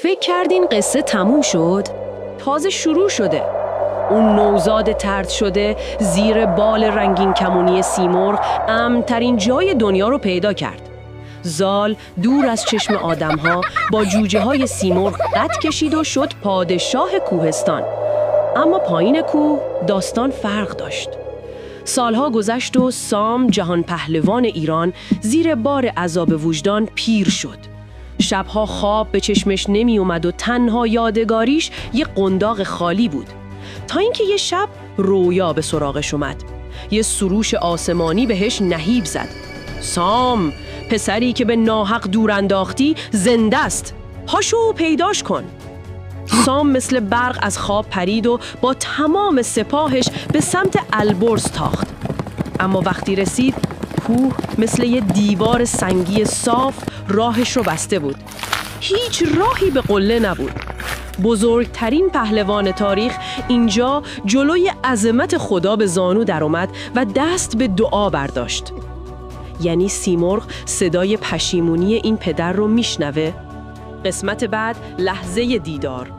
فکر کردین قصه تموم شد؟ تازه شروع شده. اون نوزاد طرد شده زیر بال رنگین کمونی سیمرغ امن‌ترین جای دنیا رو پیدا کرد. زال دور از چشم آدم‌ها با جوجه‌های سیمرغ قد کشید و شد پادشاه کوهستان. اما پایین کوه داستان فرق داشت. سالها گذشت و سام جهان پهلوان ایران زیر بار عذاب وجدان پیر شد. شبها خواب به چشمش نمی اومد و تنها یادگاریش یه قنداق خالی بود. تا اینکه یه شب رویا به سراغش اومد. یه سروش آسمانی بهش نهیب زد. سام، پسری که به ناحق دور انداختی زنده است. پاشو پیداش کن. سام مثل برق از خواب پرید و با تمام سپاهش به سمت البرز تاخت. اما وقتی رسید، کوه مثل یه دیوار سنگی صاف راهش رو بسته بود. هیچ راهی به قله نبود. بزرگترین پهلوان تاریخ اینجا جلوی عظمت خدا به زانو در اومد و دست به دعا برداشت. یعنی سیمرغ صدای پشیمونی این پدر رو میشنوه. قسمت بعد، لحظه دیدار.